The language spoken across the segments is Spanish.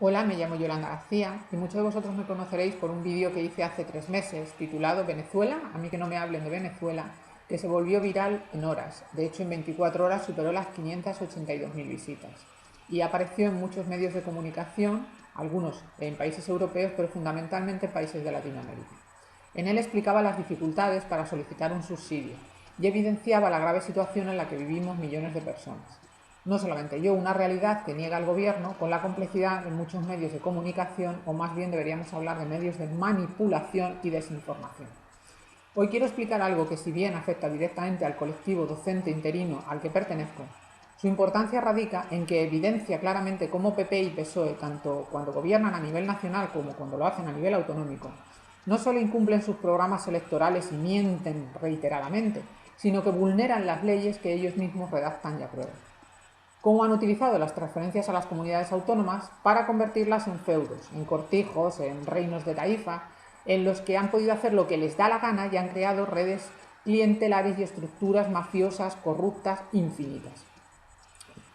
Hola, me llamo Yolanda García y muchos de vosotros me conoceréis por un vídeo que hice hace 3 meses titulado Venezuela, a mí que no me hablen de Venezuela, que se volvió viral en horas. De hecho, en 24 horas superó las 582.000 visitas y apareció en muchos medios de comunicación, algunos en países europeos, pero fundamentalmente en países de Latinoamérica. En él explicaba las dificultades para solicitar un subsidio y evidenciaba la grave situación en la que vivimos millones de personas. No solamente yo, una realidad que niega el gobierno con la complejidad de muchos medios de comunicación, o más bien deberíamos hablar de medios de manipulación y desinformación. Hoy quiero explicar algo que, si bien afecta directamente al colectivo docente interino al que pertenezco, su importancia radica en que evidencia claramente cómo PP y PSOE, tanto cuando gobiernan a nivel nacional como cuando lo hacen a nivel autonómico, no solo incumplen sus programas electorales y mienten reiteradamente, sino que vulneran las leyes que ellos mismos redactan y aprueban. Cómo han utilizado las transferencias a las comunidades autónomas para convertirlas en feudos, en cortijos, en reinos de taifa, en los que han podido hacer lo que les da la gana y han creado redes clientelares y estructuras mafiosas, corruptas, infinitas.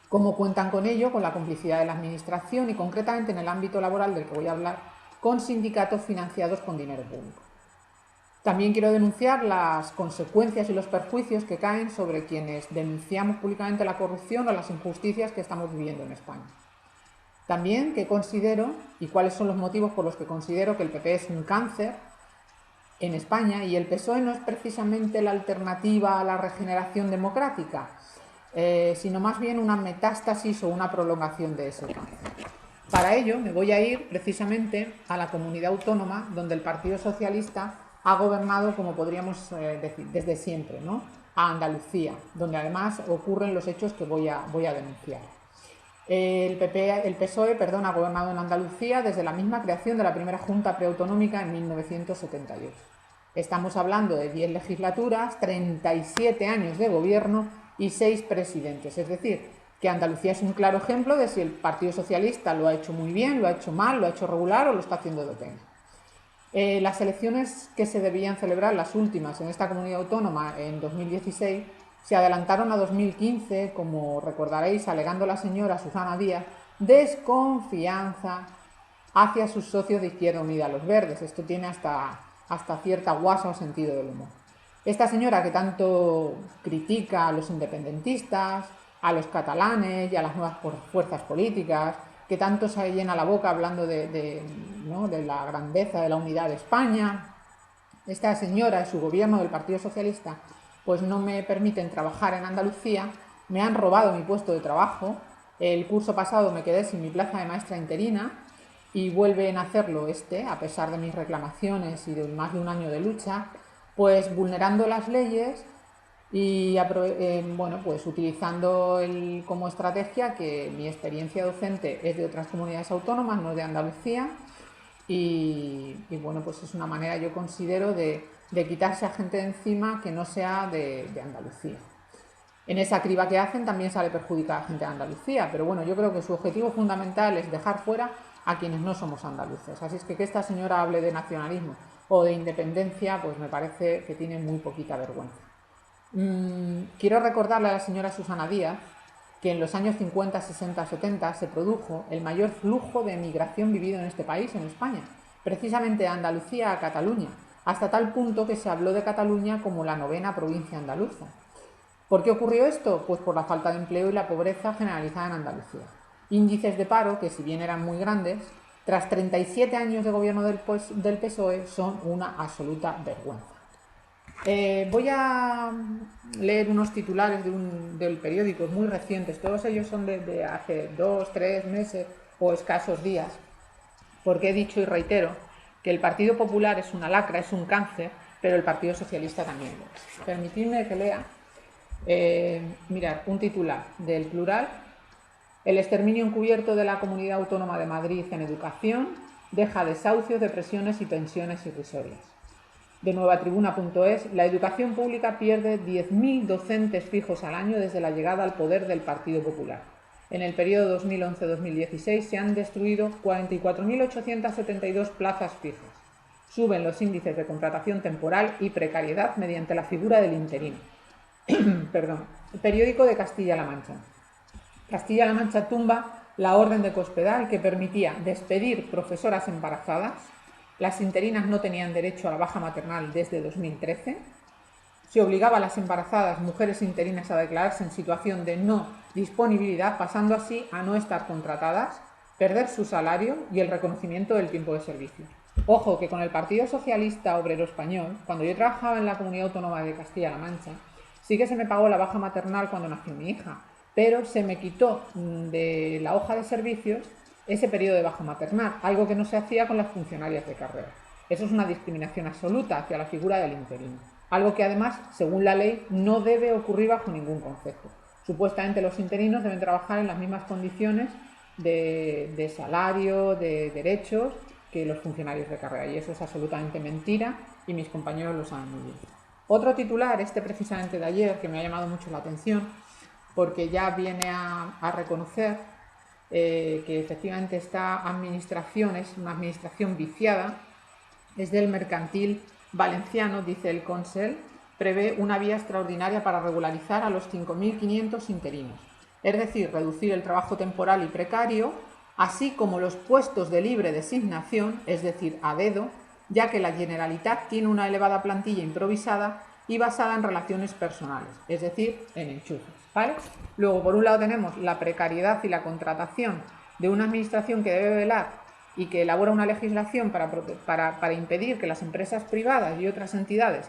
Cómo cuentan con ello, con la complicidad de la administración y concretamente en el ámbito laboral del que voy a hablar, con sindicatos financiados con dinero público. También quiero denunciar las consecuencias y los perjuicios que caen sobre quienes denunciamos públicamente la corrupción o las injusticias que estamos viviendo en España. También qué considero y cuáles son los motivos por los que considero que el PP es un cáncer en España y el PSOE no es precisamente la alternativa a la regeneración democrática, sino más bien una metástasis o una prolongación de ese cáncer. Para ello me voy a ir precisamente a la comunidad autónoma donde el Partido Socialista ha gobernado, como podríamos decir, desde siempre, ¿no? A Andalucía, donde además ocurren los hechos que voy a denunciar. El PSOE ha gobernado en Andalucía desde la misma creación de la primera Junta Preautonómica en 1978. Estamos hablando de 10 legislaturas, 37 años de gobierno y 6 presidentes, es decir, que Andalucía es un claro ejemplo de si el Partido Socialista lo ha hecho muy bien, lo ha hecho mal, lo ha hecho regular o lo está haciendo de pena. Las elecciones que se debían celebrar, las últimas en esta comunidad autónoma en 2016, se adelantaron a 2015, como recordaréis, alegando la señora Susana Díaz desconfianza hacia sus socios de Izquierda Unida, los Verdes. Esto tiene hasta cierta guasa o sentido del humor. Esta señora que tanto critica a los independentistas, a los catalanes y a las nuevas fuerzas políticas, que tanto se llena la boca hablando de la grandeza de la unidad de España, esta señora y su gobierno del Partido Socialista pues no me permiten trabajar en Andalucía, me han robado mi puesto de trabajo, el curso pasado me quedé sin mi plaza de maestra interina y vuelven a hacerlo a pesar de mis reclamaciones y de más de un año de lucha, pues vulnerando las leyes y pues utilizando como estrategia que mi experiencia docente es de otras comunidades autónomas, no de Andalucía, y bueno, pues es una manera, yo considero, de quitarse a gente de encima que no sea de Andalucía. En esa criba que hacen también sale perjudicada a gente de Andalucía, pero bueno, yo creo que su objetivo fundamental es dejar fuera a quienes no somos andaluces. Así es que esta señora hable de nacionalismo o de independencia, pues me parece que tiene muy poquita vergüenza. Quiero recordarle a la señora Susana Díaz que en los años 50, 60, 70 se produjo el mayor flujo de emigración vivido en este país, en España, precisamente de Andalucía a Cataluña, hasta tal punto que se habló de Cataluña como la 9ª provincia andaluza. ¿Por qué ocurrió esto? Pues por la falta de empleo y la pobreza generalizada en Andalucía. Índices de paro que, si bien eran muy grandes, tras 37 años de gobierno del PSOE son una absoluta vergüenza. Voy a leer unos titulares del periódico muy recientes, todos ellos son de hace 2, 3 meses o escasos días, porque he dicho y reitero que el Partido Popular es una lacra, es un cáncer, pero el Partido Socialista también lo es. Permitidme que lea, mirad, un titular del Plural: el exterminio encubierto de la Comunidad Autónoma de Madrid en educación deja desahucios, depresiones y pensiones irrisorias. De nuevatribuna.es, la educación pública pierde 10.000 docentes fijos al año desde la llegada al poder del Partido Popular. En el periodo 2011-2016 se han destruido 44.872 plazas fijas. Suben los índices de contratación temporal y precariedad mediante la figura del interino. Perdón. El periódico de Castilla-La Mancha. Castilla-La Mancha tumba la orden de Cospedal, que permitía despedir profesoras embarazadas. Las interinas no tenían derecho a la baja maternal desde 2013. Se obligaba a las embarazadas mujeres interinas a declararse en situación de no disponibilidad, pasando así a no estar contratadas, perder su salario y el reconocimiento del tiempo de servicio. Ojo, que con el Partido Socialista Obrero Español, cuando yo trabajaba en la Comunidad Autónoma de Castilla-La Mancha, sí que se me pagó la baja maternal cuando nació mi hija, pero se me quitó de la hoja de servicios ese periodo de baja maternal, algo que no se hacía con las funcionarias de carrera. Eso es una discriminación absoluta hacia la figura del interino, algo que además, según la ley, no debe ocurrir bajo ningún concepto. Supuestamente los interinos deben trabajar en las mismas condiciones de salario, de derechos, que los funcionarios de carrera, y eso es absolutamente mentira y mis compañeros lo saben muy bien. Otro titular, precisamente de ayer, que me ha llamado mucho la atención, porque ya viene a reconocer que efectivamente esta administración es una administración viciada, es del Mercantil Valenciano, dice el Consell, prevé una vía extraordinaria para regularizar a los 5.500 interinos, es decir, reducir el trabajo temporal y precario, así como los puestos de libre designación, es decir, a dedo, ya que la Generalitat tiene una elevada plantilla improvisada y basada en relaciones personales, es decir, en enchufes, ¿vale? Luego, por un lado, tenemos la precariedad y la contratación de una administración que debe velar y que elabora una legislación para impedir que las empresas privadas y otras entidades,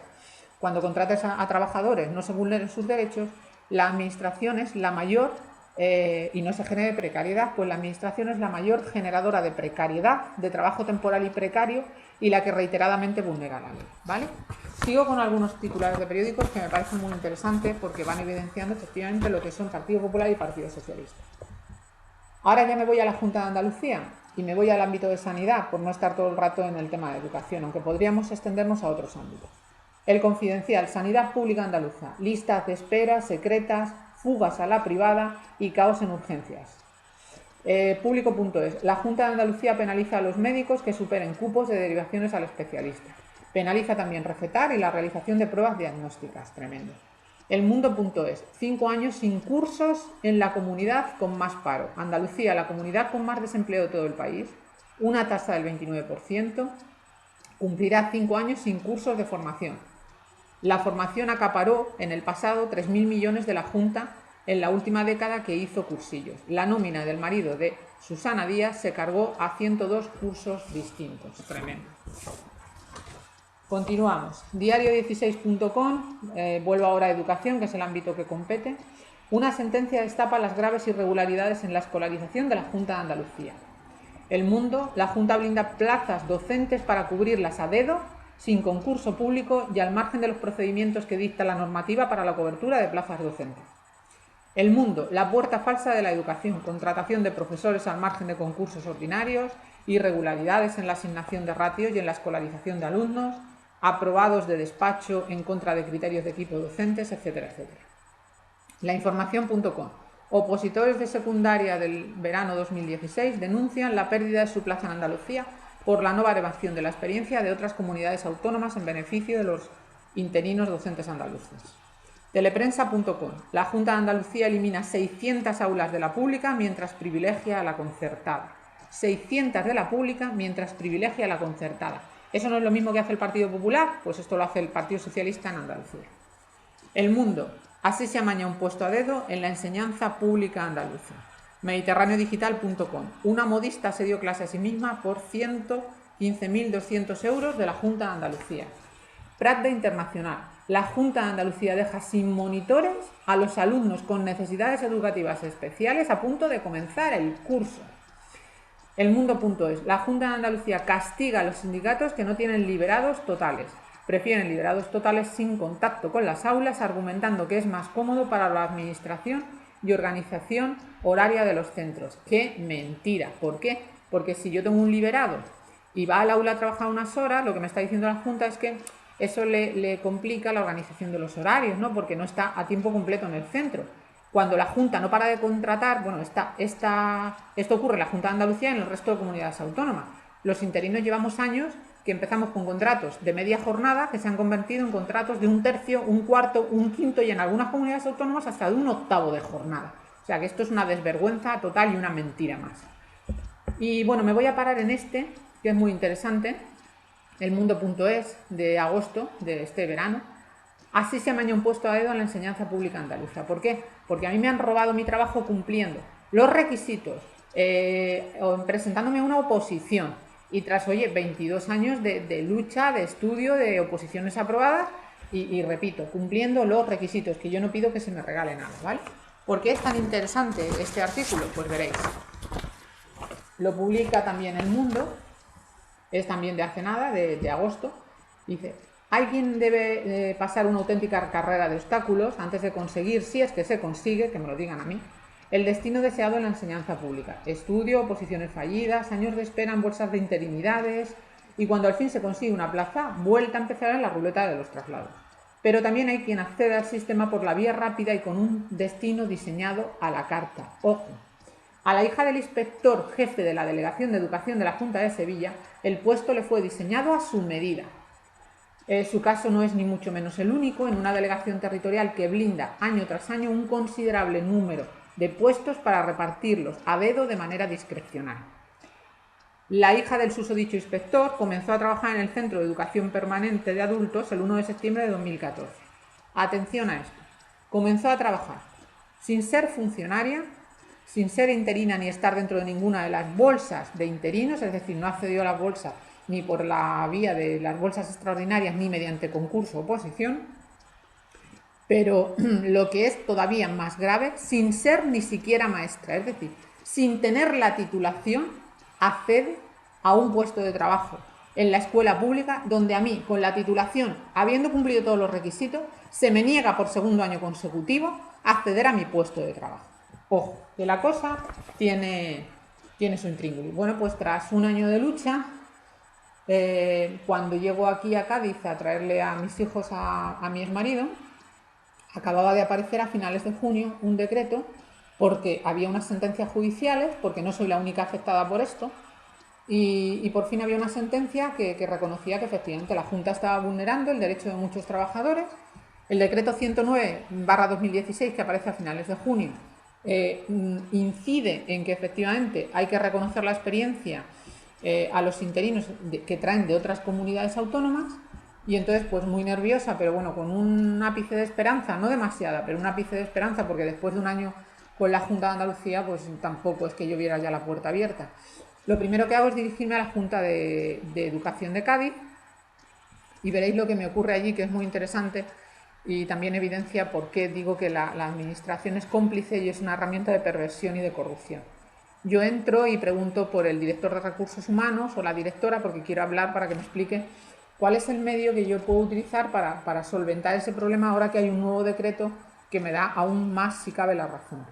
cuando contrates a trabajadores, no se vulneren sus derechos. La administración es la mayor, y no se genere precariedad, pues la administración es la mayor generadora de precariedad, de trabajo temporal y precario, y la que reiteradamente vulnera la ley, ¿vale? Sigo con algunos titulares de periódicos que me parecen muy interesantes porque van evidenciando efectivamente lo que son Partido Popular y Partido Socialista. Ahora ya me voy a la Junta de Andalucía y me voy al ámbito de sanidad, por no estar todo el rato en el tema de educación, aunque podríamos extendernos a otros ámbitos. El Confidencial, Sanidad Pública Andaluza, listas de espera secretas, fugas a la privada y caos en urgencias. Público.es, la Junta de Andalucía penaliza a los médicos que superen cupos de derivaciones al especialista. Penaliza también recetar y la realización de pruebas diagnósticas. Tremendo. Elmundo.es, 5 años sin cursos en la comunidad con más paro. Andalucía, la comunidad con más desempleo de todo el país, una tasa del 29%, cumplirá 5 años sin cursos de formación. La formación acaparó en el pasado 3.000 millones de la Junta en la última década que hizo cursillos. La nómina del marido de Susana Díaz se cargó a 102 cursos distintos. Tremendo. Continuamos. Diario16.com, vuelvo ahora a educación, que es el ámbito que compete. Una sentencia destapa las graves irregularidades en la escolarización de la Junta de Andalucía. El Mundo, la Junta blinda plazas docentes para cubrirlas a dedo, sin concurso público y al margen de los procedimientos que dicta la normativa para la cobertura de plazas docentes. El Mundo, la puerta falsa de la educación, contratación de profesores al margen de concursos ordinarios, irregularidades en la asignación de ratios y en la escolarización de alumnos, aprobados de despacho en contra de criterios de equipo docentes, etcétera, etcétera. Lainformación.com, opositores de secundaria del verano 2016 denuncian la pérdida de su plaza en Andalucía por la no baremación de la experiencia de otras comunidades autónomas en beneficio de los interinos docentes andaluces. Teleprensa.com, la Junta de Andalucía elimina 600 aulas de la pública mientras privilegia a la concertada. 600 de la pública mientras privilegia a la concertada. ¿Eso no es lo mismo que hace el Partido Popular? Pues esto lo hace el Partido Socialista en Andalucía. El Mundo, así se amaña un puesto a dedo en la enseñanza pública andaluza. Mediterráneodigital.com, una modista se dio clase a sí misma por 115.200 euros de la Junta de Andalucía. Pratda Internacional, la Junta de Andalucía deja sin monitores a los alumnos con necesidades educativas especiales a punto de comenzar el curso. Elmundo.es, la Junta de Andalucía castiga a los sindicatos que no tienen liberados totales. Prefieren liberados totales sin contacto con las aulas, argumentando que es más cómodo para la administración y organización horaria de los centros. ¡Qué mentira! ¿Por qué? Porque si yo tengo un liberado y va al aula a trabajar unas horas, lo que me está diciendo la Junta es que eso le complica la organización de los horarios, ¿no? Porque no está a tiempo completo en el centro. Cuando la Junta no para de contratar, bueno, esto ocurre en la Junta de Andalucía y en el resto de comunidades autónomas. Los interinos llevamos años que empezamos con contratos de media jornada que se han convertido en contratos de un tercio, un cuarto, un quinto y en algunas comunidades autónomas hasta de un octavo de jornada. O sea que esto es una desvergüenza total y una mentira más. Y bueno, me voy a parar en este, que es muy interesante, elmundo.es de agosto de este verano. Así se amaña un puesto a dedo en la enseñanza pública andaluza. ¿Por qué? Porque a mí me han robado mi trabajo cumpliendo los requisitos, presentándome una oposición y tras, oye, 22 años de lucha, de estudio, de oposiciones aprobadas y repito, cumpliendo los requisitos, que yo no pido que se me regale nada, ¿vale? ¿Por qué es tan interesante este artículo? Pues veréis. Lo publica también El Mundo, es también de hace nada, de agosto. Dice: alguien debe pasar una auténtica carrera de obstáculos antes de conseguir, si es que se consigue, que me lo digan a mí, el destino deseado en la enseñanza pública. Estudio, oposiciones fallidas, años de espera en bolsas de interinidades, y cuando al fin se consigue una plaza, vuelta a empezar en la ruleta de los traslados. Pero también hay quien accede al sistema por la vía rápida y con un destino diseñado a la carta. Ojo. A la hija del inspector jefe de la Delegación de Educación de la Junta de Sevilla, el puesto le fue diseñado a su medida. Su caso no es ni mucho menos el único en una delegación territorial que blinda año tras año un considerable número de puestos para repartirlos a dedo de manera discrecional. La hija del susodicho inspector comenzó a trabajar en el Centro de Educación Permanente de Adultos el 1 de septiembre de 2014. Atención a esto. Comenzó a trabajar sin ser funcionaria, sin ser interina ni estar dentro de ninguna de las bolsas de interinos, es decir, no accedió a las bolsas ni por la vía de las bolsas extraordinarias ni mediante concurso o oposición, pero lo que es todavía más grave, sin ser ni siquiera maestra, es decir, sin tener la titulación, accede a un puesto de trabajo en la escuela pública donde a mí, con la titulación, habiendo cumplido todos los requisitos, se me niega por segundo año consecutivo acceder a mi puesto de trabajo. Ojo, que la cosa tiene su intríngulis. Bueno, pues tras un año de lucha, cuando llego aquí a Cádiz a traerle a mis hijos a mi exmarido, acababa de aparecer a finales de junio un decreto porque había unas sentencias judiciales, porque no soy la única afectada por esto, y por fin había una sentencia que reconocía que efectivamente la Junta estaba vulnerando el derecho de muchos trabajadores. El decreto 109/2016, que aparece a finales de junio, incide en que efectivamente hay que reconocer la experiencia a los interinos que traen de otras comunidades autónomas, y entonces pues muy nerviosa, pero bueno, con un ápice de esperanza, no demasiada, pero un ápice de esperanza, porque después de un año con la Junta de Andalucía pues tampoco es que yo viera ya la puerta abierta. Lo primero que hago es dirigirme a la Junta de Educación de Cádiz y veréis lo que me ocurre allí, que es muy interesante y también evidencia por qué digo que la administración es cómplice y es una herramienta de perversión y de corrupción. Yo entro y pregunto por el director de Recursos Humanos o la directora, porque quiero hablar para que me explique cuál es el medio que yo puedo utilizar para solventar ese problema ahora que hay un nuevo decreto que me da aún más, si cabe, la razón.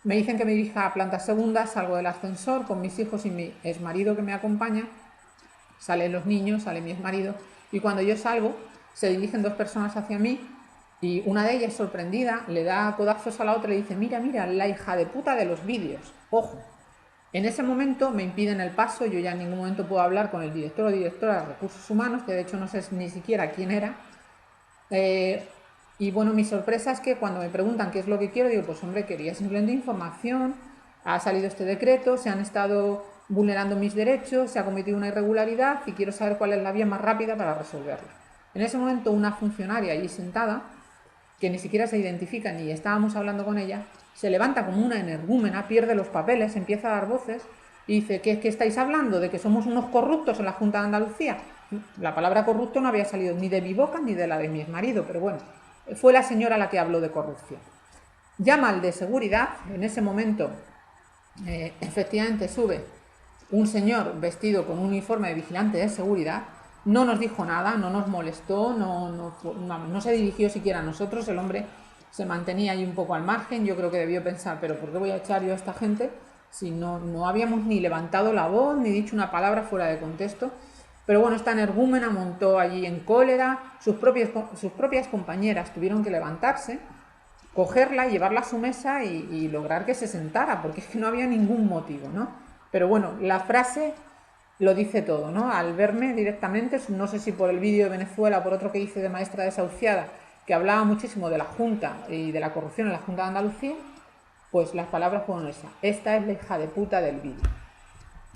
Me dicen que me dirija a planta segunda, salgo del ascensor con mis hijos y mi exmarido que me acompaña, salen los niños, sale mi exmarido, y cuando yo salgo se dirigen dos personas hacia mí y una de ellas, sorprendida, le da codazos a la otra y le dice: mira, la hija de puta de los vídeos. Ojo. En ese momento me impiden el paso, yo ya en ningún momento puedo hablar con el director o directora de Recursos Humanos, que de hecho no sé ni siquiera quién era. Y bueno, mi sorpresa es que cuando me preguntan qué es lo que quiero, digo: pues hombre, quería simplemente información, ha salido este decreto, se han estado vulnerando mis derechos, se ha cometido una irregularidad y quiero saber cuál es la vía más rápida para resolverlo. En ese momento una funcionaria allí sentada, que ni siquiera se identifica ni estábamos hablando con ella, se levanta como una energúmena, pierde los papeles, empieza a dar voces y dice: ¿qué estáis hablando? ¿De que somos unos corruptos en la Junta de Andalucía? La palabra corrupto no había salido ni de mi boca ni de la de mi exmarido, pero bueno, fue la señora la que habló de corrupción. Llama al de seguridad, en ese momento efectivamente sube un señor vestido con un uniforme de vigilante de seguridad, no nos dijo nada, no nos molestó, no se dirigió siquiera a nosotros, el hombre se mantenía ahí un poco al margen. Yo creo que debió pensar: ¿pero por qué voy a echar yo a esta gente si no habíamos ni levantado la voz ni dicho una palabra fuera de contexto? Pero bueno, esta energúmena montó allí en cólera, sus propias compañeras tuvieron que levantarse, cogerla, llevarla a su mesa y lograr que se sentara, porque es que no había ningún motivo, ¿no? Pero bueno, la frase lo dice todo, ¿no? Al verme directamente, no sé si por el vídeo de Venezuela o por otro que hice de maestra desahuciada, que hablaba muchísimo de la Junta y de la corrupción en la Junta de Andalucía, Pues las palabras fueron esas: esta es la hija de puta del vídeo.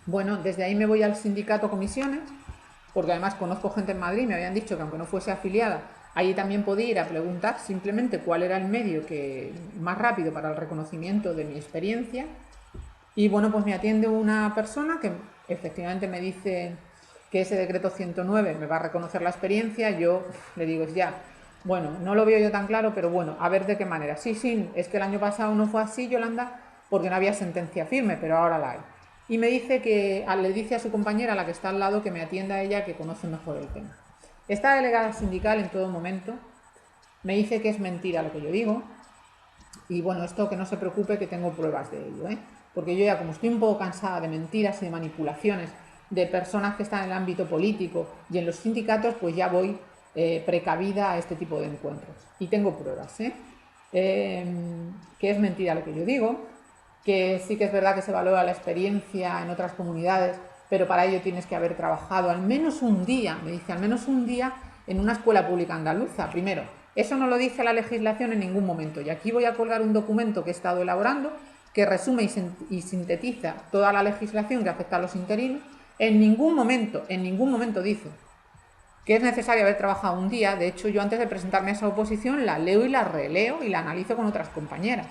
Bueno, desde ahí me voy al sindicato Comisiones, porque además conozco gente en Madrid, me habían dicho que aunque no fuese afiliada, allí también podía ir a preguntar simplemente cuál era el medio más rápido para el reconocimiento de mi experiencia. Y bueno, pues me atiende una persona que efectivamente me dice que ese decreto 109 me va a reconocer la experiencia. Yo le digo, ya, bueno, no lo veo yo tan claro, pero bueno, a ver de qué manera. Sí, es que el año pasado no fue así, Yolanda, porque no había sentencia firme, pero ahora la hay. Y me dice le dice a su compañera, la que está al lado, que me atienda a ella, que conoce mejor el tema. Esta delegada sindical en todo momento me dice que es mentira lo que yo digo. Y bueno, esto que no se preocupe, que tengo pruebas de ello, porque yo ya, como estoy un poco cansada de mentiras y de manipulaciones de personas que están en el ámbito político y en los sindicatos, pues ya voy precavida a este tipo de encuentros. Y tengo pruebas, que es mentira lo que yo digo, que sí que es verdad que se valora la experiencia en otras comunidades, pero para ello tienes que haber trabajado al menos un día, me dice, al menos un día en una escuela pública andaluza. Primero, eso no lo dice la legislación en ningún momento, y aquí voy a colgar un documento que he estado elaborando que resume y sintetiza toda la legislación que afecta a los interinos. En ningún momento dice que es necesario haber trabajado un día. De hecho, yo antes de presentarme a esa oposición la leo y la releo y la analizo con otras compañeras.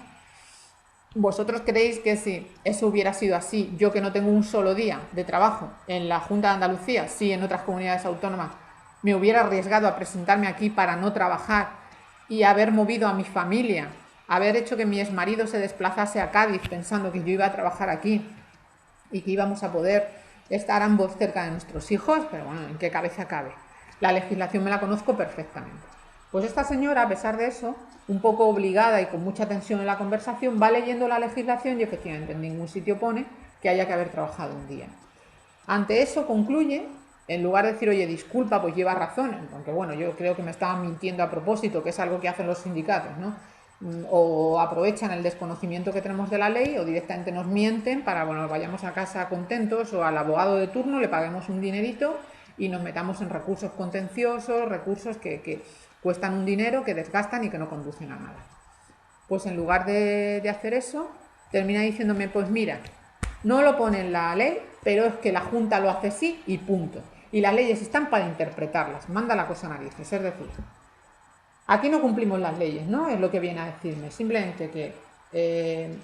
¿Vosotros creéis que si eso hubiera sido así, yo que no tengo un solo día de trabajo en la Junta de Andalucía, sí en otras comunidades autónomas, me hubiera arriesgado a presentarme aquí para no trabajar y haber movido a mi familia, haber hecho que mi exmarido se desplazase a Cádiz pensando que yo iba a trabajar aquí y que íbamos a poder estar ambos cerca de nuestros hijos? Pero bueno, ¿en qué cabeza cabe? La legislación me la conozco perfectamente. Pues esta señora, a pesar de eso, un poco obligada y con mucha tensión en la conversación, va leyendo la legislación y efectivamente en ningún sitio pone que haya que haber trabajado un día. Ante eso concluye, en lugar de decir, oye, disculpa, pues lleva razón, aunque bueno, yo creo que me estaban mintiendo a propósito, que es algo que hacen los sindicatos, ¿no? O aprovechan el desconocimiento que tenemos de la ley, o directamente nos mienten para, bueno, vayamos a casa contentos, o al abogado de turno le paguemos un dinerito y nos metamos en recursos contenciosos, recursos que cuestan un dinero, que desgastan y que no conducen a nada. Pues en lugar de hacer eso, termina diciéndome, pues mira, no lo pone en la ley, pero es que la Junta lo hace así y punto. Y las leyes están para interpretarlas, manda la cosa a narices. Es decir, aquí no cumplimos las leyes, ¿no? Es lo que viene a decirme. Simplemente que,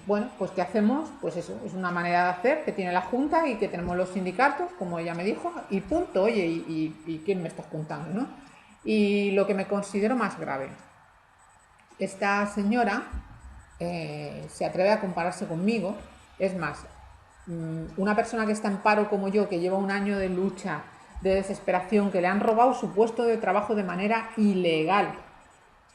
bueno, pues ¿qué hacemos? Pues eso, es una manera de hacer que tiene la Junta y que tenemos los sindicatos, como ella me dijo, y punto. Oye, ¿y quién me estás contando, no? Y lo que me considero más grave, esta señora se atreve a compararse conmigo. Es más, una persona que está en paro como yo, que lleva un año de lucha, de desesperación, que le han robado su puesto de trabajo de manera ilegal,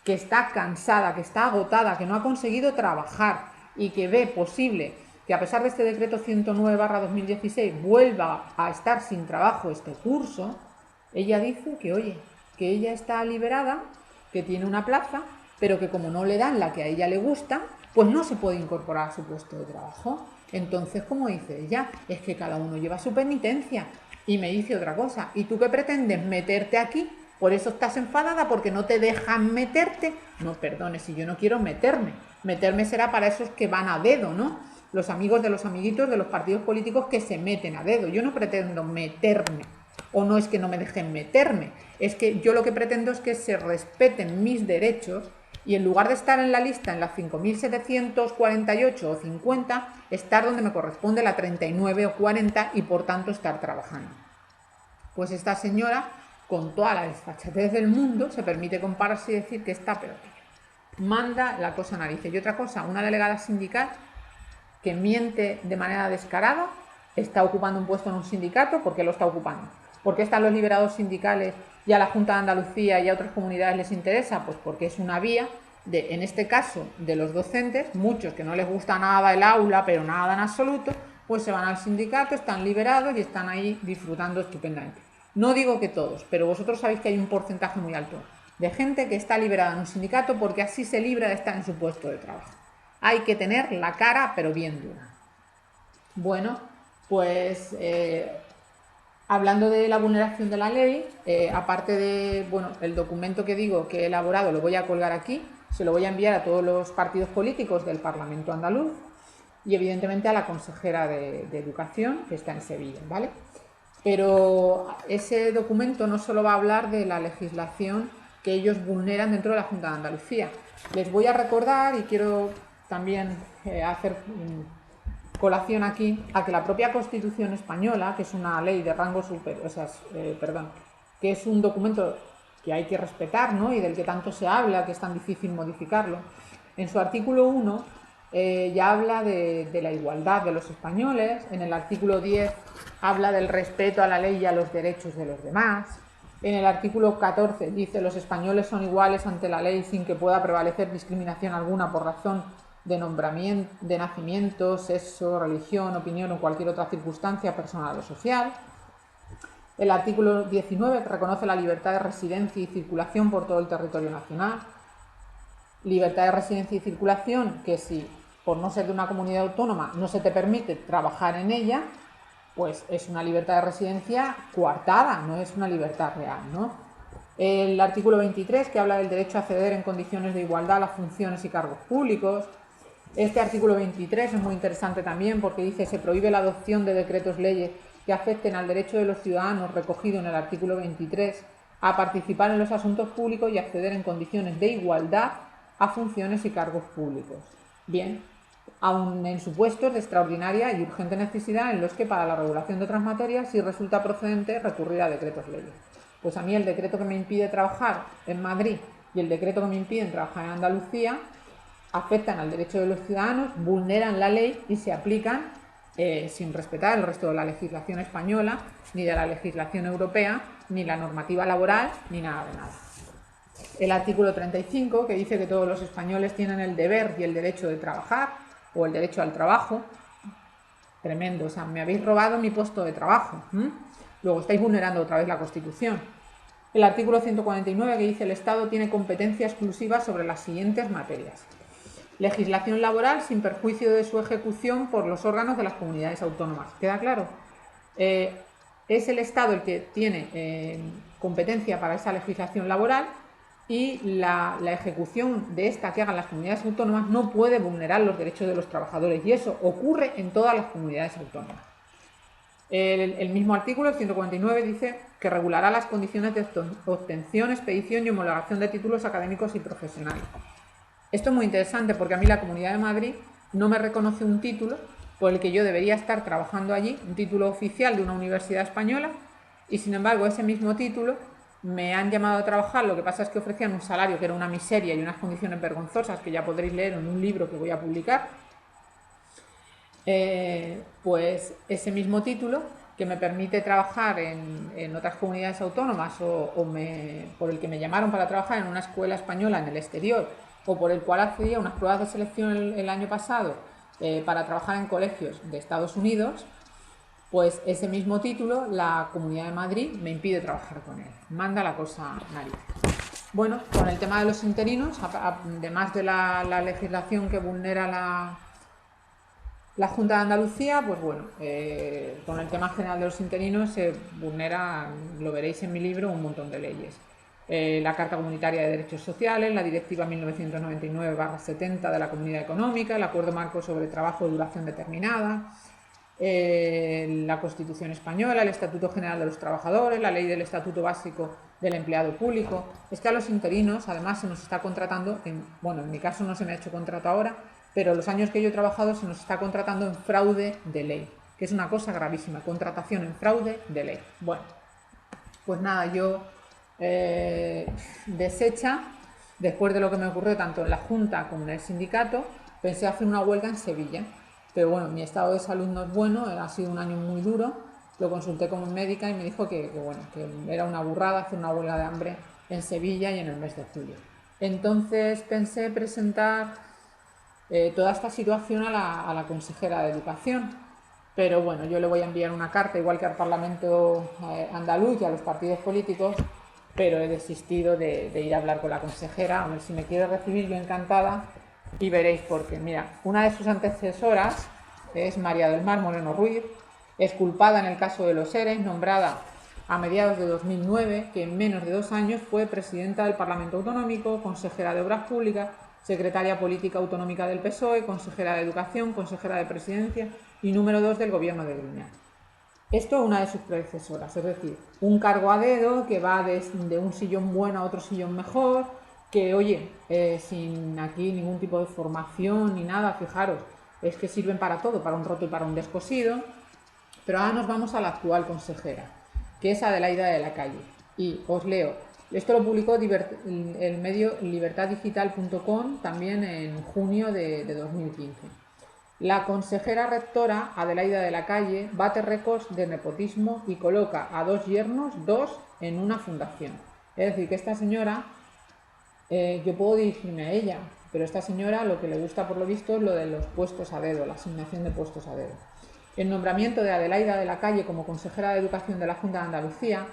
que está cansada, que está agotada, que no ha conseguido trabajar y que ve posible que a pesar de este decreto 109/2016 vuelva a estar sin trabajo este curso, ella dice que, oye, que ella está liberada, que tiene una plaza, pero que como no le dan la que a ella le gusta, pues no se puede incorporar a su puesto de trabajo. Entonces, como dice ella, es que cada uno lleva su penitencia. Y me dice otra cosa, ¿y tú qué pretendes? ¿Meterte aquí? Por eso estás enfadada, porque no te dejan meterte. No, perdone, si yo no quiero meterme. Meterme será para esos que van a dedo, ¿no? Los amigos de los amiguitos de los partidos políticos que se meten a dedo. Yo no pretendo meterme. O no es que no me dejen meterme. Es que yo lo que pretendo es que se respeten mis derechos y en lugar de estar en la lista en la 5.748 o 50, estar donde me corresponde la 39 o 40 y por tanto estar trabajando. Pues esta señora, con toda la desfachatez del mundo, se permite compararse y decir que está peor. Manda la cosa a narices. Y otra cosa, una delegada sindical que miente de manera descarada, está ocupando un puesto en un sindicato. ¿Por qué lo está ocupando? ¿Por qué están los liberados sindicales y a la Junta de Andalucía y a otras comunidades les interesa? Pues porque es una vía de, en este caso, de los docentes, muchos que no les gusta nada el aula, pero nada en absoluto, pues se van al sindicato, están liberados y están ahí disfrutando estupendamente. No digo que todos, pero vosotros sabéis que hay un porcentaje muy alto de gente que está liberada en un sindicato porque así se libra de estar en su puesto de trabajo. Hay que tener la cara, pero bien dura. Bueno, pues hablando de la vulneración de la ley, aparte de, bueno, el documento que digo que he elaborado, lo voy a colgar aquí, Se lo voy a enviar a todos los partidos políticos del Parlamento andaluz y evidentemente a la consejera de Educación, que está en Sevilla, ¿vale? Pero ese documento no solo va a hablar de la legislación que ellos vulneran dentro de la Junta de Andalucía. Les voy a recordar, y quiero también hacer colación aquí, a que la propia Constitución española, que es una ley de rango superior, que es un documento que hay que respetar, ¿no? Y del que tanto se habla, que es tan difícil modificarlo, en su artículo 1 ya habla de la igualdad de los españoles. En el artículo 10 habla del respeto a la ley y a los derechos de los demás. En el artículo 14 dice: los españoles son iguales ante la ley sin que pueda prevalecer discriminación alguna por razón de nombramiento, de nacimiento, sexo, religión, opinión o cualquier otra circunstancia personal o social. El artículo 19 reconoce la libertad de residencia y circulación por todo el territorio nacional. Libertad de residencia y circulación, que si por no ser de una comunidad autónoma no se te permite trabajar en ella, pues es una libertad de residencia coartada, no es una libertad real, ¿no? El artículo 23, que habla del derecho a acceder en condiciones de igualdad a las funciones y cargos públicos. Este artículo 23 es muy interesante también porque dice: se prohíbe la adopción de decretos leyes que afecten al derecho de los ciudadanos recogido en el artículo 23 a participar en los asuntos públicos y acceder en condiciones de igualdad a funciones y cargos públicos. Bien, aun en supuestos de extraordinaria y urgente necesidad en los que para la regulación de otras materias sí resulta procedente recurrir a decretos leyes. Pues a mí el decreto que me impide trabajar en Madrid y el decreto que me impide trabajar en Andalucía afectan al derecho de los ciudadanos, vulneran la ley y se aplican sin respetar el resto de la legislación española, ni de la legislación europea, ni la normativa laboral, ni nada de nada. El artículo 35, que dice que todos los españoles tienen el deber y el derecho de trabajar, o el derecho al trabajo. Tremendo, o sea, me habéis robado mi puesto de trabajo. Luego estáis vulnerando otra vez la Constitución. El artículo 149, que dice: el Estado tiene competencia exclusiva sobre las siguientes materias. Legislación laboral sin perjuicio de su ejecución por los órganos de las comunidades autónomas. ¿Queda claro? Es el Estado el que tiene competencia para esa legislación laboral y la ejecución de esta que hagan las comunidades autónomas no puede vulnerar los derechos de los trabajadores, y eso ocurre en todas las comunidades autónomas. El mismo artículo, el 149, dice que regulará las condiciones de obtención, expedición y homologación de títulos académicos y profesionales. Esto es muy interesante porque a mí la Comunidad de Madrid no me reconoce un título por el que yo debería estar trabajando allí, un título oficial de una universidad española, y sin embargo ese mismo título me han llamado a trabajar. Lo que pasa es que ofrecían un salario que era una miseria y unas condiciones vergonzosas que ya podréis leer en un libro que voy a publicar. Pues ese mismo título que me permite trabajar en otras comunidades autónomas por el que me llamaron para trabajar en una escuela española en el exterior, o por el cual accedí a unas pruebas de selección el año pasado para trabajar en colegios de Estados Unidos, pues ese mismo título la Comunidad de Madrid me impide trabajar con él. Manda la cosa nariz. Bueno, con el tema de los interinos, además de la legislación que vulnera la Junta de Andalucía, pues bueno, con el tema general de los interinos se vulnera, lo veréis en mi libro, un montón de leyes. La Carta Comunitaria de Derechos Sociales, la Directiva 1999/70 de la Comunidad Económica, el Acuerdo Marco sobre Trabajo de Duración Determinada, la Constitución Española, el Estatuto General de los Trabajadores, la Ley del Estatuto Básico del Empleado Público. Es que a los interinos, además, se nos está contratando, en mi caso no se me ha hecho contrato ahora, pero los años que yo he trabajado se nos está contratando en fraude de ley, que es una cosa gravísima, contratación en fraude de ley. Bueno, pues nada, yo deshecha, después de lo que me ocurrió tanto en la Junta como en el sindicato, pensé hacer una huelga en Sevilla, pero bueno, mi estado de salud no es bueno, ha sido un año muy duro, lo consulté con un médico y me dijo que era una burrada hacer una huelga de hambre en Sevilla y en el mes de julio. Entonces pensé presentar toda esta situación a la consejera de Educación, pero bueno, yo le voy a enviar una carta, igual que al Parlamento andaluz y a los partidos políticos, pero he desistido de ir a hablar con la consejera. A ver, si me quiere recibir, yo encantada, y veréis por qué. Mira, una de sus antecesoras es María del Mar Moreno Ruiz, exculpada en el caso de los ERE, nombrada a mediados de 2009, que en menos de 2 años fue presidenta del Parlamento Autonómico, consejera de Obras Públicas secretaria política autonómica del PSOE, consejera de Educación, consejera de Presidencia y número 2 del gobierno de Griñán. Esto es una de sus predecesoras, es decir, un cargo a dedo que va de un sillón bueno a otro sillón mejor, que oye, sin aquí ningún tipo de formación ni nada, fijaros, es que sirven para todo, para un roto y para un descosido. Pero ahora nos vamos a la actual consejera, que es Adelaida de la Calle. Y os leo, esto lo publicó el medio libertaddigital.com también en junio de 2015. La consejera rectora, Adelaida de la Calle, bate récords de nepotismo y coloca a 2 yernos, 2 en una fundación. Es decir, que esta señora, yo puedo dirigirme a ella, pero esta señora lo que le gusta por lo visto es lo de los puestos a dedo, la asignación de puestos a dedo. El nombramiento de Adelaida de la Calle como consejera de Educación de la Junta de Andalucía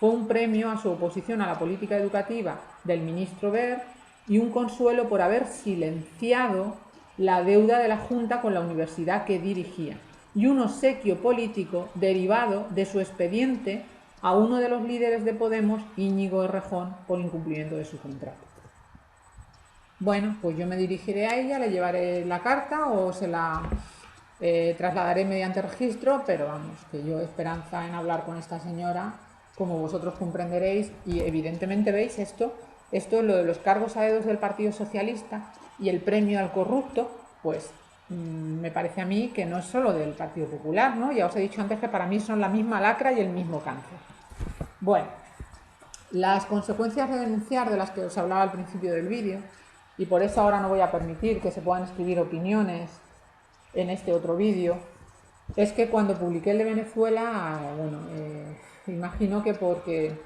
fue un premio a su oposición a la política educativa del ministro Wert y un consuelo por haber silenciado la deuda de la Junta con la universidad que dirigía, y un obsequio político derivado de su expediente a uno de los líderes de Podemos, Íñigo Errejón, por incumplimiento de su contrato. Bueno, pues yo me dirigiré a ella, le llevaré la carta o se la trasladaré mediante registro, pero vamos, que yo esperanza en hablar con esta señora, como vosotros comprenderéis, y evidentemente veis esto es lo de los cargos a dedos del Partido Socialista y el premio al corrupto, pues me parece a mí que no es solo del Partido Popular, ¿no? Ya os he dicho antes que para mí son la misma lacra y el mismo cáncer. Bueno, las consecuencias de denunciar, de las que os hablaba al principio del vídeo, y por eso ahora no voy a permitir que se puedan escribir opiniones en este otro vídeo, es que cuando publiqué el de Venezuela, bueno, imagino que porque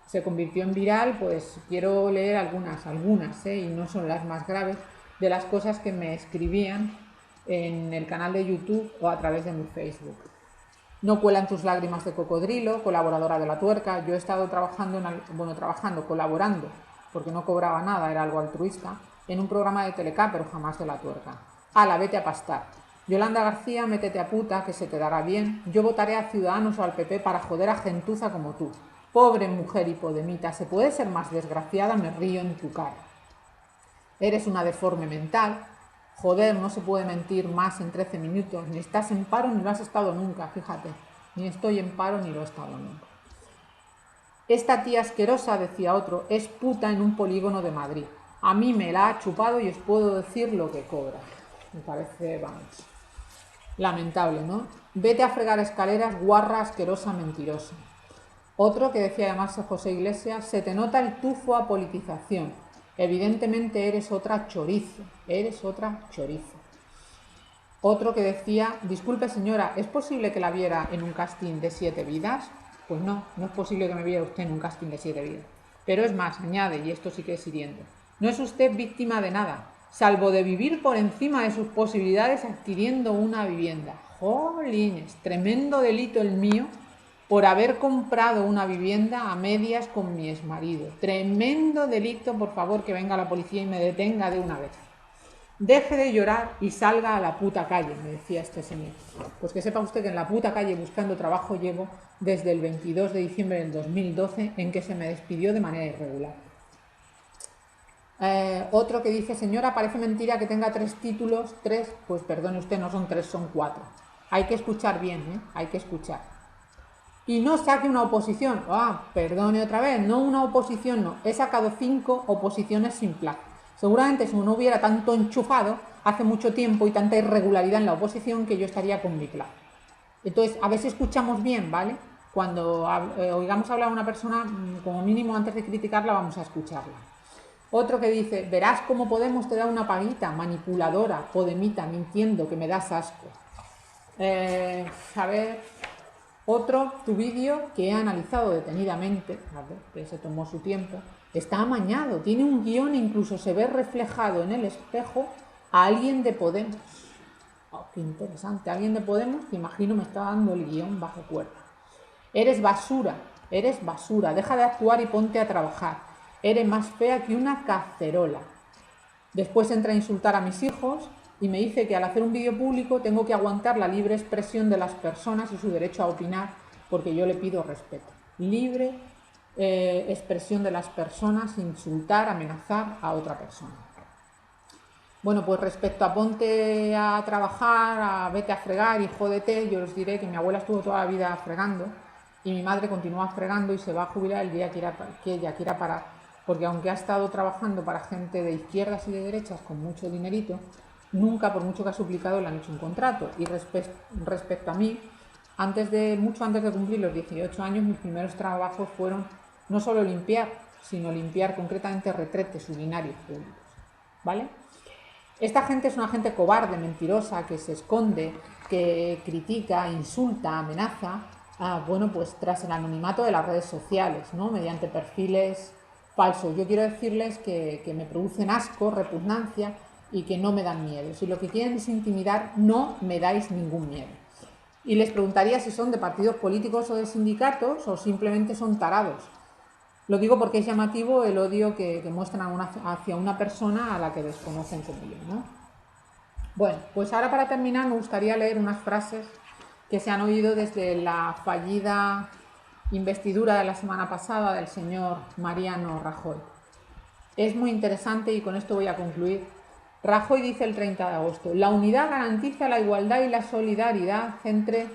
se convirtió en viral, pues quiero leer algunas, y no son las más graves, de las cosas que me escribían en el canal de YouTube o a través de mi Facebook. No cuelan tus lágrimas de cocodrilo, colaboradora de La Tuerca. Yo he estado colaborando, porque no cobraba nada, era algo altruista, en un programa de Telecá, pero jamás de La Tuerca. Ala, vete a pastar. Yolanda García, métete a puta, que se te dará bien. Yo votaré a Ciudadanos o al PP para joder a gentuza como tú. Pobre mujer hipodemita, ¿se puede ser más desgraciada? Me río en tu cara. Eres una deforme mental. Joder, no se puede mentir más en 13 minutos. Ni estás en paro ni lo has estado nunca, fíjate. Ni estoy en paro ni lo he estado nunca. Esta tía asquerosa, decía otro, es puta en un polígono de Madrid. A mí me la ha chupado y os puedo decir lo que cobra. Me parece, vamos, lamentable, ¿no? Vete a fregar escaleras, guarra, asquerosa, mentirosa. Otro que decía llamarse José Iglesias, se te nota el tufo a politización. Evidentemente eres otra chorizo, Otro que decía, disculpe señora, ¿es posible que la viera en un casting de 7 vidas? Pues no, no es posible que me viera usted en un casting de 7 vidas. Pero es más, añade, y esto sí que es hiriente, no es usted víctima de nada, salvo de vivir por encima de sus posibilidades adquiriendo una vivienda. Jolines, tremendo delito el mío por haber comprado una vivienda a medias con mi exmarido. Tremendo delito, por favor, que venga la policía y me detenga de una vez. Deje de llorar y salga a la puta calle, me decía este señor. Pues que sepa usted que en la puta calle buscando trabajo llevo desde el 22 de diciembre del 2012, en que se me despidió de manera irregular. Otro que dice, señora, parece mentira que tenga 3 títulos, 3, pues perdone usted, no son 3, son 4. Hay que escuchar bien, hay que escuchar. Y no saque una oposición. Perdone otra vez, no una oposición, no. He sacado 5 oposiciones sin plazo. Seguramente si no hubiera tanto enchufado hace mucho tiempo y tanta irregularidad en la oposición que yo estaría con mi plazo. Entonces, a ver si escuchamos bien, ¿vale? Cuando oigamos hablar a una persona, como mínimo antes de criticarla, vamos a escucharla. Otro que dice, verás cómo Podemos te da una paguita, manipuladora, podemita, mintiendo, que me das asco. A ver, otro, tu vídeo que he analizado detenidamente, a ver, que se tomó su tiempo, está amañado, tiene un guión e incluso se ve reflejado en el espejo a alguien de Podemos. Qué interesante, alguien de Podemos que imagino me está dando el guión bajo cuerda. Eres basura, deja de actuar y ponte a trabajar. Eres más fea que una cacerola. Después entra a insultar a mis hijos y me dice que al hacer un vídeo público tengo que aguantar la libre expresión de las personas y su derecho a opinar, porque yo le pido respeto. Libre expresión de las personas, insultar, amenazar a otra persona. Bueno, pues respecto a ponte a trabajar, a vete a fregar y jódete, yo os diré que mi abuela estuvo toda la vida fregando y mi madre continúa fregando y se va a jubilar el día que ella quiera parar, porque aunque ha estado trabajando para gente de izquierdas y de derechas con mucho dinerito, nunca, por mucho que ha suplicado, le han hecho un contrato. Y respecto a mí, mucho antes de cumplir los 18 años, mis primeros trabajos fueron no solo limpiar, sino limpiar concretamente retretes urinarios públicos, ¿vale? Esta gente es una gente cobarde, mentirosa, que se esconde, que critica, insulta, amenaza, bueno, pues tras el anonimato de las redes sociales, ¿no? Mediante perfiles falsos. Yo quiero decirles que me producen asco, repugnancia y que no me dan miedo. Si lo que quieren es intimidar, no me dais ningún miedo. Y les preguntaría si son de partidos políticos o de sindicatos o simplemente son tarados. Lo digo porque es llamativo el odio que muestran hacia una persona a la que desconocen como yo, ¿no? Bueno, pues ahora para terminar me gustaría leer unas frases que se han oído desde la fallida investidura de la semana pasada del señor Mariano Rajoy. Es muy interesante y con esto voy a concluir. Rajoy dice el 30 de agosto, la unidad garantiza la igualdad y la solidaridad entre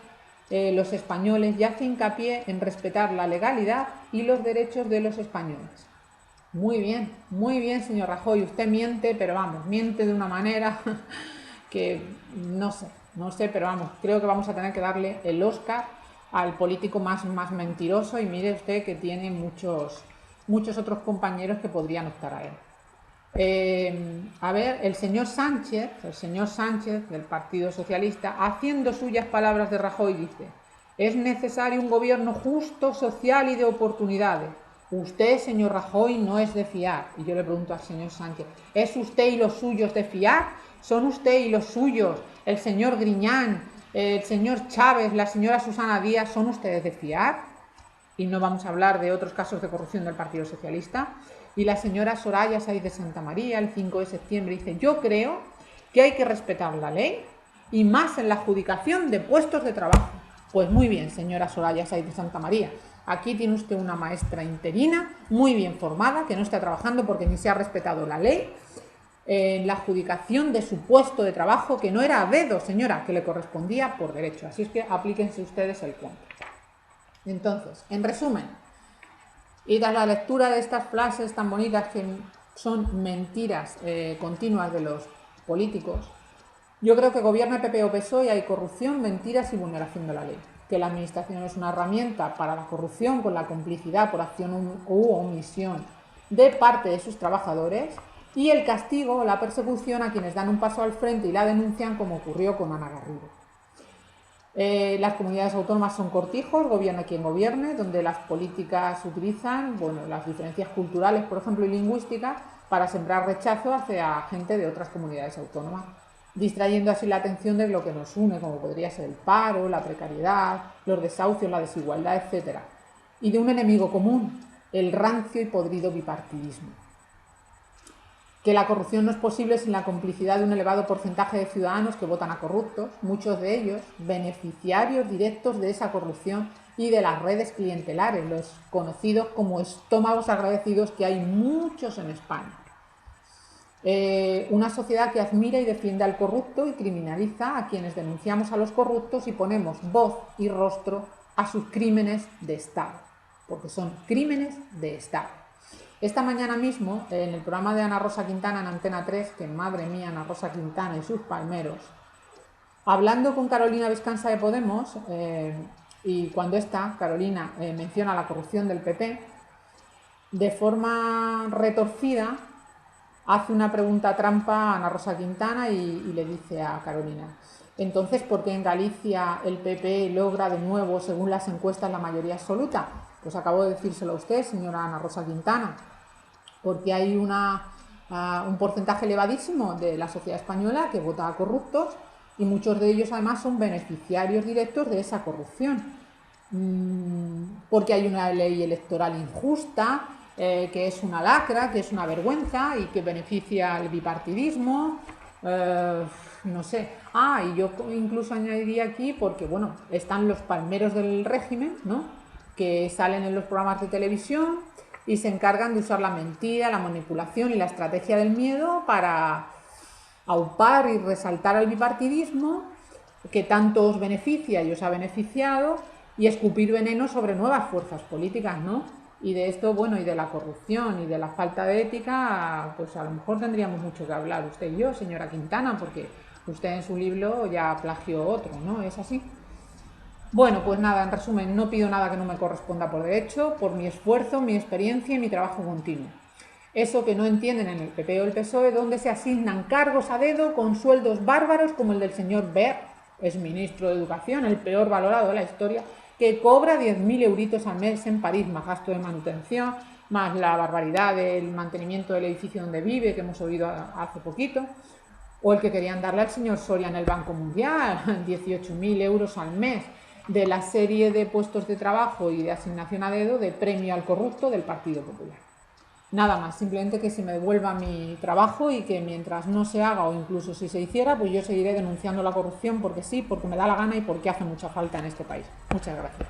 los españoles y hace hincapié en respetar la legalidad y los derechos de los españoles. Muy bien, señor Rajoy, usted miente, pero vamos, miente de una manera que no sé, pero vamos, creo que vamos a tener que darle el Oscar al político más mentiroso y mire usted que tiene muchos otros compañeros que podrían optar a él. A ver, el señor Sánchez del Partido Socialista, haciendo suyas palabras de Rajoy, dice: es necesario un gobierno justo, social y de oportunidades. Usted, señor Rajoy, no es de fiar. Y yo le pregunto al señor Sánchez, ¿es usted y los suyos de fiar? ¿Son usted y los suyos, el señor Griñán, el señor Chávez, la señora Susana Díaz, son ustedes de fiar? Y no vamos a hablar de otros casos de corrupción del Partido Socialista. Y la señora Soraya Sáiz de Santamaría, el 5 de septiembre, dice: yo creo que hay que respetar la ley y más en la adjudicación de puestos de trabajo. Pues muy bien, señora Soraya Sáiz de Santamaría. Aquí tiene usted una maestra interina muy bien formada que no está trabajando porque ni se ha respetado la ley en la adjudicación de su puesto de trabajo, que no era a dedo, señora, que le correspondía por derecho. Así es que aplíquense ustedes el cuento. Entonces, en resumen, y tras la lectura de estas frases tan bonitas que son mentiras continuas de los políticos, yo creo que gobierna PP o PSOE y hay corrupción, mentiras y vulneración de la ley. Que la administración es una herramienta para la corrupción con la complicidad por acción u omisión de parte de sus trabajadores y el castigo o la persecución a quienes dan un paso al frente y la denuncian, como ocurrió con Ana Garrido. Las comunidades autónomas son cortijos, gobierna quien gobierne, donde las políticas utilizan, bueno, las diferencias culturales, por ejemplo, y lingüísticas, para sembrar rechazo hacia gente de otras comunidades autónomas, distrayendo así la atención de lo que nos une, como podría ser el paro, la precariedad, los desahucios, la desigualdad, etc. Y de un enemigo común, el rancio y podrido bipartidismo. Que la corrupción no es posible sin la complicidad de un elevado porcentaje de ciudadanos que votan a corruptos, muchos de ellos beneficiarios directos de esa corrupción y de las redes clientelares, los conocidos como estómagos agradecidos, que hay muchos en España. Una sociedad que admira y defiende al corrupto y criminaliza a quienes denunciamos a los corruptos y ponemos voz y rostro a sus crímenes de Estado, porque son crímenes de Estado. Esta mañana mismo, en el programa de Ana Rosa Quintana en Antena 3, que madre mía, Ana Rosa Quintana y sus palmeros, hablando con Carolina Vescansa de Podemos, y cuando Carolina menciona la corrupción del PP, de forma retorcida, hace una pregunta trampa a Ana Rosa Quintana y le dice a Carolina: entonces, ¿por qué en Galicia el PP logra de nuevo, según las encuestas, la mayoría absoluta? Pues acabo de decírselo a usted, señora Ana Rosa Quintana, porque hay un porcentaje elevadísimo de la sociedad española que vota a corruptos y muchos de ellos además son beneficiarios directos de esa corrupción. Porque hay una ley electoral injusta, que es una lacra, que es una vergüenza y que beneficia al bipartidismo, no sé. Y yo incluso añadiría aquí, porque bueno, están los palmeros del régimen, ¿no?, que salen en los programas de televisión y se encargan de usar la mentira, la manipulación y la estrategia del miedo para aupar y resaltar el bipartidismo que tanto os beneficia y os ha beneficiado y escupir veneno sobre nuevas fuerzas políticas, ¿no? Y de esto, bueno, y de la corrupción y de la falta de ética, pues a lo mejor tendríamos mucho que hablar usted y yo, señora Quintana, porque usted en su libro ya plagió otro, ¿no? ¿Es así? Bueno, pues nada, en resumen, no pido nada que no me corresponda por derecho, por mi esfuerzo, mi experiencia y mi trabajo continuo. Eso que no entienden en el PP o el PSOE, donde se asignan cargos a dedo con sueldos bárbaros como el del señor Wert, es ministro de Educación, el peor valorado de la historia, que cobra 10.000 euritos al mes en París, más gasto de manutención, más la barbaridad del mantenimiento del edificio donde vive, que hemos oído hace poquito, o el que querían darle al señor Soria en el Banco Mundial, 18.000 euros al mes, de la serie de puestos de trabajo y de asignación a dedo de premio al corrupto del Partido Popular. Nada más, simplemente que se me devuelva mi trabajo y que mientras no se haga o incluso si se hiciera, pues yo seguiré denunciando la corrupción porque sí, porque me da la gana y porque hace mucha falta en este país. Muchas gracias.